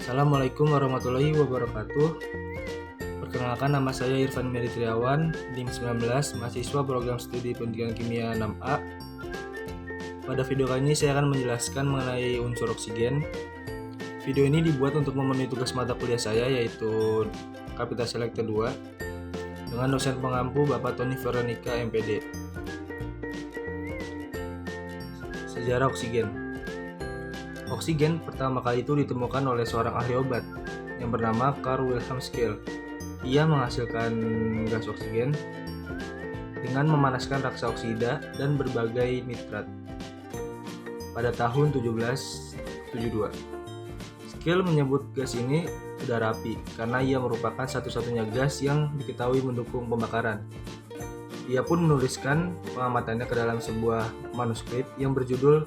Assalamualaikum warahmatullahi wabarakatuh. Perkenalkan, nama saya Irfan Meri Triawan, NIM 19, mahasiswa program studi pendidikan kimia 6A. Pada video kali ini saya akan menjelaskan mengenai unsur oksigen. Video ini dibuat untuk memenuhi tugas mata kuliah saya, yaitu Kapita Selekta 2, dengan dosen pengampu Bapak Tony Veronica MPD. Sejarah oksigen. Oksigen pertama kali itu ditemukan oleh seorang ahli obat yang bernama Carl Wilhelm Scheele. Ia menghasilkan gas oksigen dengan memanaskan raksa oksida dan berbagai nitrat pada tahun 1772. Scheele menyebut gas ini udara api karena ia merupakan satu-satunya gas yang diketahui mendukung pembakaran. Ia pun menuliskan pengamatannya ke dalam sebuah manuskrip yang berjudul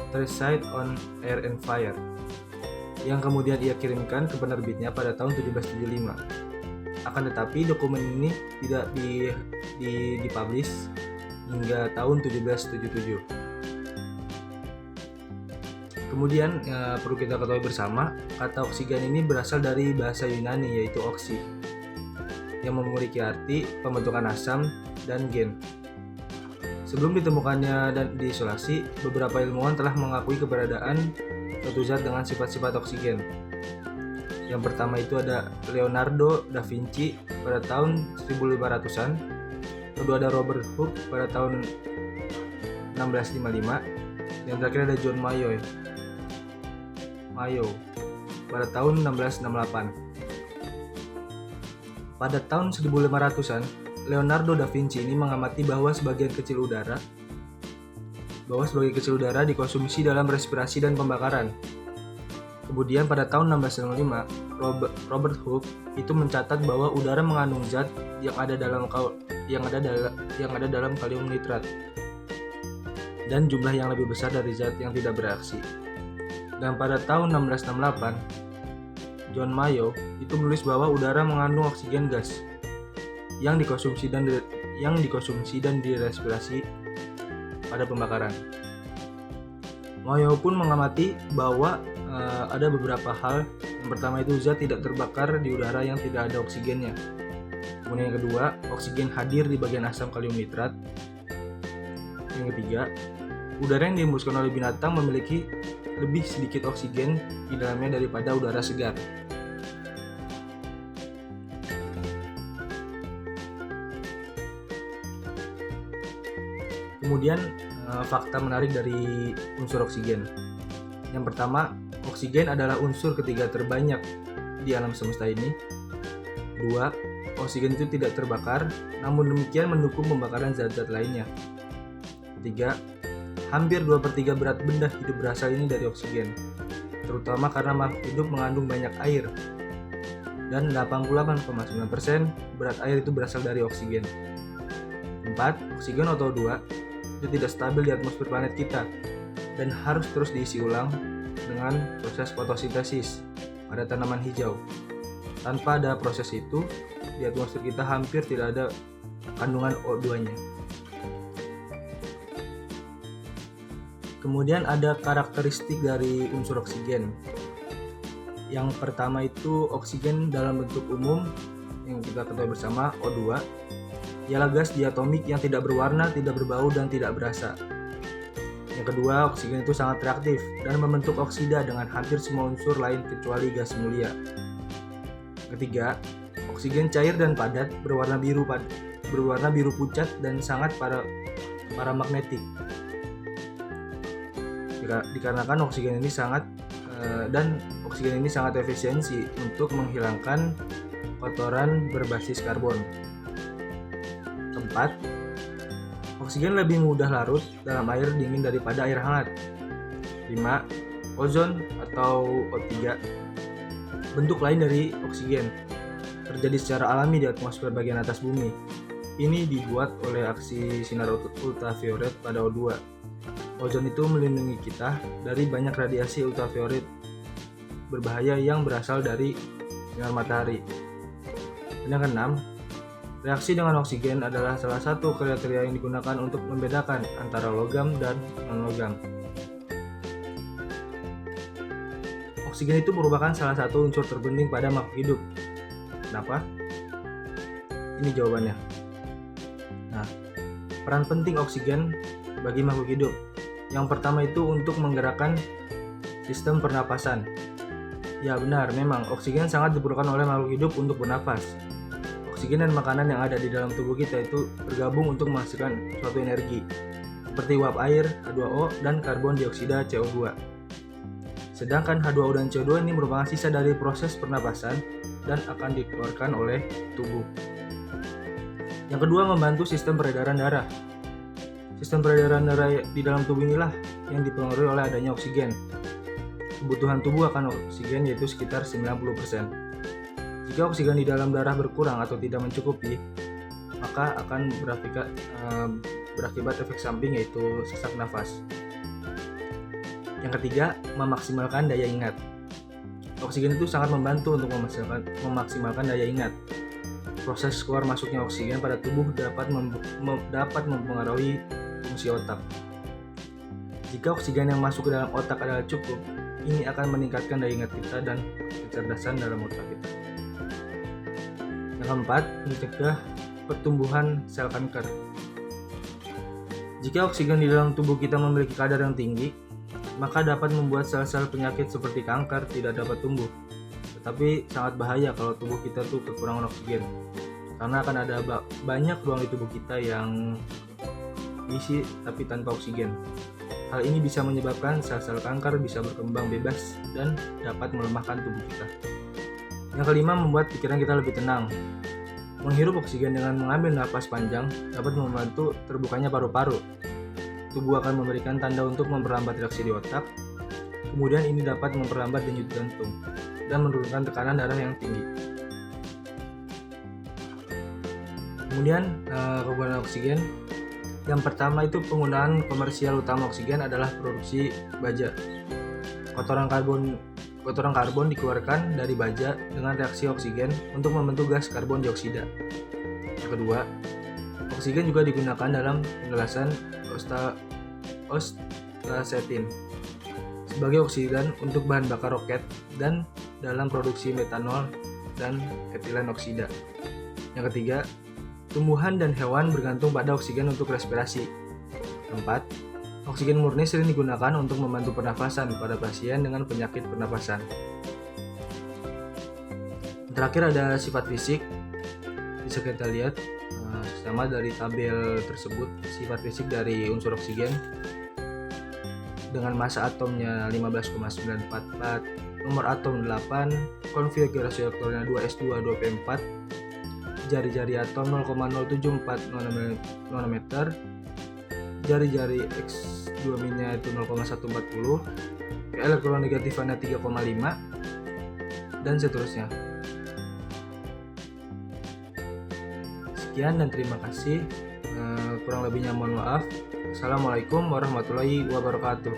Treatise on Air and Fire, yang kemudian ia kirimkan ke penerbitnya pada tahun 1775. Akan tetapi dokumen ini tidak dipublish hingga tahun 1777. Kemudian perlu kita ketahui bersama, kata oksigen ini berasal dari bahasa Yunani, yaitu oksi, yang memiliki arti pembentukan asam dan gen. Sebelum ditemukannya dan diisolasi, beberapa ilmuwan telah mengakui keberadaan suatu zat dengan sifat-sifat oksigen. Yang pertama itu ada Leonardo da Vinci pada tahun 1500-an, kedua ada Robert Hooke pada tahun 1655, yang terakhir ada John Mayow pada tahun 1668. Pada tahun 1500-an, Leonardo da Vinci ini mengamati bahwa sebagian kecil udara dikonsumsi dalam respirasi dan pembakaran. Kemudian pada tahun 1665, Robert Hooke itu mencatat bahwa udara mengandung zat yang ada dalam kalium nitrat dan jumlah yang lebih besar dari zat yang tidak bereaksi. Dan pada tahun 1668, John Mayow itu menulis bahwa udara mengandung oksigen gas yang dikonsumsi dan direspirasi pada pembakaran. Mayow pun mengamati bahwa ada beberapa hal. Yang pertama itu zat tidak terbakar di udara yang tidak ada oksigennya. Kemudian yang kedua, oksigen hadir di bagian asam kalium nitrat. Yang ketiga, udara yang dihembuskan oleh binatang memiliki lebih sedikit oksigen di dalamnya daripada udara segar. Kemudian fakta menarik dari unsur oksigen. Yang pertama, oksigen adalah unsur ketiga terbanyak di alam semesta ini. Kedua, oksigen itu tidak terbakar, namun demikian mendukung pembakaran zat-zat lainnya. Ketiga, hampir 2/3 berat benda hidup berasal ini dari oksigen, terutama karena makhluk hidup mengandung banyak air. Dan 88,9% berat air itu berasal dari oksigen. 4. Oksigen O2 itu tidak stabil di atmosfer planet kita dan harus terus diisi ulang dengan proses fotosintesis pada tanaman hijau. Tanpa ada proses itu, di atmosfer kita hampir tidak ada kandungan O2-nya. Kemudian ada karakteristik dari unsur oksigen. Yang pertama itu oksigen dalam bentuk umum yang kita ketahui bersama, O2, ialah gas diatomik yang tidak berwarna, tidak berbau, dan tidak berasa. Yang kedua, oksigen itu sangat reaktif dan membentuk oksida dengan hampir semua unsur lain kecuali gas mulia. Ketiga, oksigen cair dan padat, berwarna biru pucat dan sangat paramagnetik. Dikarenakan oksigen ini sangat efisiensi untuk menghilangkan kotoran berbasis karbon. Keempat, oksigen lebih mudah larut dalam air dingin daripada air hangat. 5. Ozon atau O3, bentuk lain dari oksigen, terjadi secara alami di atmosfer bagian atas bumi. Ini dibuat oleh aksi sinar ultraviolet pada O2. Ozon itu melindungi kita dari banyak radiasi ultraviolet berbahaya yang berasal dari sinar matahari. Dan yang keenam, reaksi dengan oksigen adalah salah satu kriteria yang digunakan untuk membedakan antara logam dan non-logam. Oksigen itu merupakan salah satu unsur terpenting pada makhluk hidup. Kenapa? Ini jawabannya. Nah, peran penting oksigen bagi makhluk hidup. Yang pertama itu untuk menggerakkan sistem pernapasan. Ya benar, memang oksigen sangat diperlukan oleh makhluk hidup untuk bernapas. Oksigen dan makanan yang ada di dalam tubuh kita itu bergabung untuk menghasilkan suatu energi, seperti uap air, H2O, dan karbon dioksida CO2. Sedangkan H2O dan CO2 ini merupakan sisa dari proses pernapasan dan akan dikeluarkan oleh tubuh. Yang kedua, membantu sistem peredaran darah. Sistem peredaran darah di dalam tubuh inilah yang dipengaruhi oleh adanya oksigen. Kebutuhan tubuh akan oksigen yaitu sekitar 90%. Jika oksigen di dalam darah berkurang atau tidak mencukupi, maka akan berakibat efek samping yaitu sesak nafas. Yang ketiga, memaksimalkan daya ingat. Oksigen itu sangat membantu untuk memaksimalkan daya ingat. Proses keluar masuknya oksigen pada tubuh dapat mempengaruhi fungsi otak. Jika oksigen yang masuk ke dalam otak adalah cukup, ini akan meningkatkan daya ingat kita dan kecerdasan dalam otak kita. Yang keempat, mencegah pertumbuhan sel kanker. Jika oksigen di dalam tubuh kita memiliki kadar yang tinggi, maka dapat membuat sel-sel penyakit seperti kanker tidak dapat tumbuh. Tetapi sangat bahaya kalau tubuh kita tuh kekurangan oksigen, karena akan ada banyak ruang di tubuh kita yang diisi tapi tanpa oksigen. Hal ini bisa menyebabkan sel-sel kanker bisa berkembang bebas dan dapat melemahkan tubuh kita. Yang kelima, membuat pikiran kita lebih tenang. Menghirup oksigen dengan mengambil napas panjang dapat membantu terbukanya paru-paru. Tubuh akan memberikan tanda untuk memperlambat reaksi di otak. Kemudian ini dapat memperlambat denyut jantung dan menurunkan tekanan darah yang tinggi. Kemudian kegunaan oksigen. Yang pertama itu penggunaan komersial utama oksigen adalah produksi baja. Kotoran karbon dikeluarkan dari baja dengan reaksi oksigen untuk membentuk gas karbon dioksida. Yang kedua, oksigen juga digunakan dalam pengelasan ostasetin sebagai oksidan untuk bahan bakar roket dan dalam produksi metanol dan etilen oksida. Yang ketiga, tumbuhan dan hewan bergantung pada oksigen untuk respirasi. Keempat, oksigen murni sering digunakan untuk membantu pernafasan pada pasien dengan penyakit pernafasan. Terakhir ada sifat fisik. Bisa kita lihat sama dari tabel tersebut, sifat fisik dari unsur oksigen dengan massa atomnya 15,944, nomor atom 8, konfigurasi elektronnya 2s2 2p4, jari-jari atom 0,074 nanometer, jari-jari X2-nya itu 0,140, elektronegatifnya 3,5, dan seterusnya. Sekian dan terima kasih. Kurang lebihnya mohon maaf. Assalamualaikum warahmatullahi wabarakatuh.